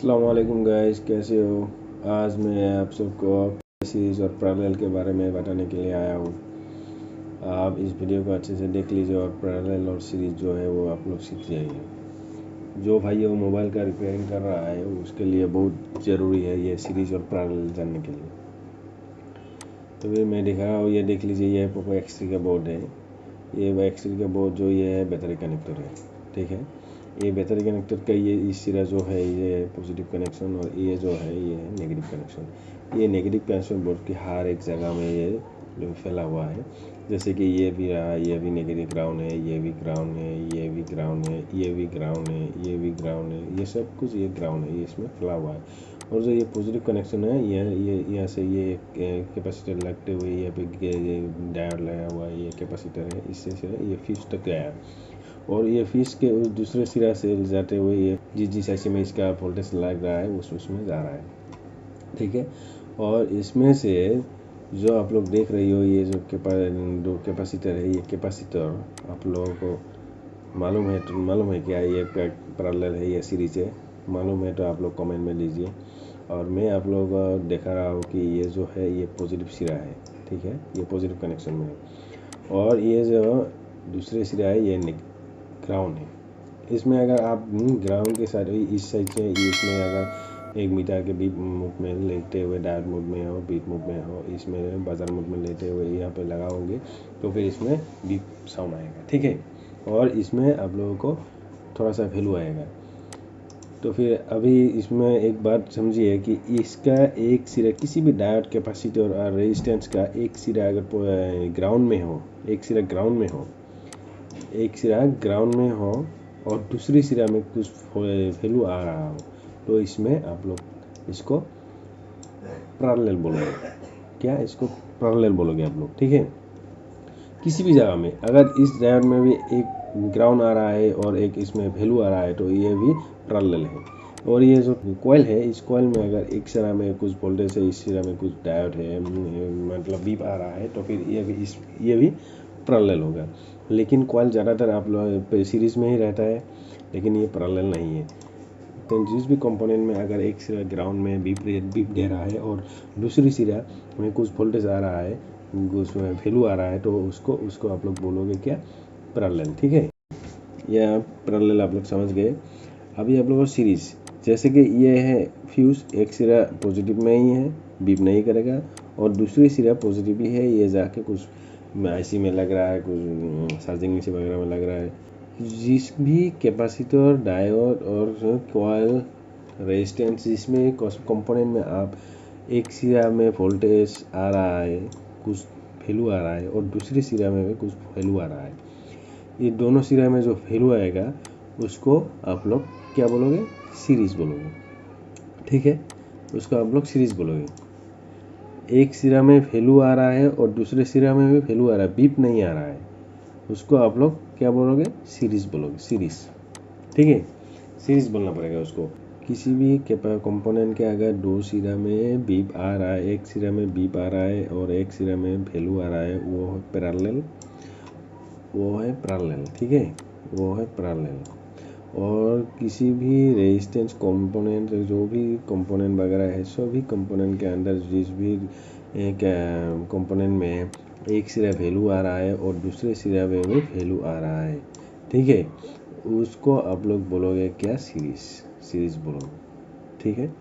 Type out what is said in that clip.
अस्सलाम वालेकुम गाइस, कैसे हो। आज मैं आप सबको सीरीज और पैरेलल के बारे में बताने के लिए आया हूँ। आप इस वीडियो को अच्छे से देख लीजिए और पैरेलल और सीरीज जो है वो आप लोग सीख जाइए। जो भाई वो मोबाइल का रिपेयरिंग कर रहा है उसके लिए बहुत ज़रूरी है ये सीरीज और पैरेलल जानने के लिए। तो फिर मैं दिखा रहा हूँ, ये देख लीजिए, ये पोको X3 का बोर्ड है। ये X3 का बोर्ड जो ये है बैटरी कनेक्टर है, ठीक है। ये बैटरी कनेक्टर का ये इस सिरा जो है ये पॉजिटिव कनेक्शन और ये जो है ये नेगेटिव कनेक्शन। ये नेगेटिव कनेक्शन बोर्ड की हर एक जगह में ये जो फैला हुआ है। जैसे कि ये भी रहा, ये भी नेगेटिव ग्राउंड है, ये भी ग्राउंड है, ये भी ग्राउंड है, ये भी ग्राउंड है, ये भी ग्राउंड है, ये सब कुछ ये ग्राउंड है, ये इसमें फैला हुआ है। और जो ये पॉजिटिव कनेक्शन है ये यहाँ से ये कैपेसिटर लगते हुए यहाँ पे ये डायोड लगा हुआ है, ये कैपेसिटर है, इससे से ये फ्यूज तक गया। और ये फ्यूज के उस दूसरे सिरा से जाते हुए ये जिस ऐसे में इसका वोल्टेज लग रहा है उसमें जा रहा है, ठीक है। और इसमें से जो आप लोग देख रही हो ये जो कैपेसिटर है, ये कैपेसिटर आप लोगों को मालूम है क्या ये पैरेलल है, ये सीरीज है? मालूम है तो आप लोग कमेंट में लीजिए। और मैं आप लोगों को दिखा रहा हूँ कि ये जो है ये पॉजिटिव सिरा है, ठीक है, ये पॉजिटिव कनेक्शन में है। और ये जो दूसरे सिरा है ये ग्राउंड है। इसमें अगर आप ग्राउंड के साथ इस साइड से इसमें अगर 1 मीटर के बीप मोड में लेते हुए डायोड मोड में हो, बीप मोड में हो, इसमें बजर मोड में लेते हुए यहाँ पे लगाओगे तो फिर इसमें बीप साउंड आएगा, ठीक है। और इसमें आप लोगों को थोड़ा सा वैल्यू आएगा। तो फिर अभी इसमें एक बात समझिए कि इसका एक सिरा किसी भी डायोड कैपेसिटर और रेजिस्टेंस का एक सिरा अगर ग्राउंड में हो, एक सिरा ग्राउंड में हो, एक सिरा ग्राउंड में हो और दूसरी सिरा में कुछ वैल्यू आ रहा हो तो इसमें आप लोग इसको पैरेलल बोलोगे। क्या इसको पैरेलल बोलोगे आप लोग, ठीक है। किसी भी जगह में अगर इस डायोड में भी एक ग्राउंड आ रहा है और एक इसमें वैल्यू आ रहा है तो ये भी पैरेलल है। और ये जो कॉइल है, इस कॉइल में अगर एक सिरा में कुछ वोल्टेज है, इस सिरा में कुछ डायोड है, मतलब बीप आ रहा है तो फिर ये भी पैरेलल होगा। लेकिन कॉइल ज़्यादातर आप लोग सीरीज में ही रहता है, लेकिन ये पैरेलल नहीं है। तो जिस भी कंपोनेंट में अगर एक सिरा ग्राउंड में बीप दे रहा है और दूसरी सिरा में कुछ वोल्टेज आ रहा है, उसमें वैल्यू आ रहा है तो उसको आप लोग बोलोगे क्या? पैरेलल, ठीक है। यह पैरेलल आप लोग समझ गए। अभी आप लोगों को सीरीज, जैसे कि ये है फ्यूज, एक सिरा पॉजिटिव में ही है, बीप नहीं करेगा, और दूसरी सिरा पॉजिटिव ही है, ये जाके कुछ IC में लग रहा है, कुछ चार्जिंग से वगैरह में लग रहा है। जिस भी कैपेसिटर, डायोड और कॉइल, रेजिस्टेंस, जिसमें कंपोनेंट में आप एक सिरा में वोल्टेज आ रहा है, कुछ वैल्यू आ रहा है, और दूसरी सिरा में भी कुछ वैल्यू आ रहा है, ये दोनों सिरा में जो वैल्यू आएगा उसको आप लोग क्या बोलोगे? सीरीज बोलोगे, ठीक है। उसको आप लोग सीरीज बोलोगे। एक सिरा में वैल्यू आ रहा है और दूसरे सिरा में भी वैल्यू आ रहा है, बीप नहीं आ रहा है, उसको आप लोग क्या बोलोगे? सीरीज बोलोगे, सीरीज, ठीक है। सीरीज बोलना पड़ेगा उसको। किसी भी कंपोनेंट के अगर दो सिरा में बीप आ रहा है, एक सिरा में बीप आ रहा है और एक सिरा में वैल्यू आ रहा है, वो है पैरेलल, ठीक है, वो है पैरेलल। और किसी भी रेजिस्टेंस कंपोनेंट, जो भी कंपोनेंट वगैरह है, सभी कंपोनेंट के अंदर जिस भी एक कंपोनेंट में एक सिरा वैल्यू आ रहा है और दूसरे सिरा में भी वैल्यू आ रहा है, ठीक है, उसको आप लोग बोलोगे क्या? सीरीज बोलोगे, ठीक है।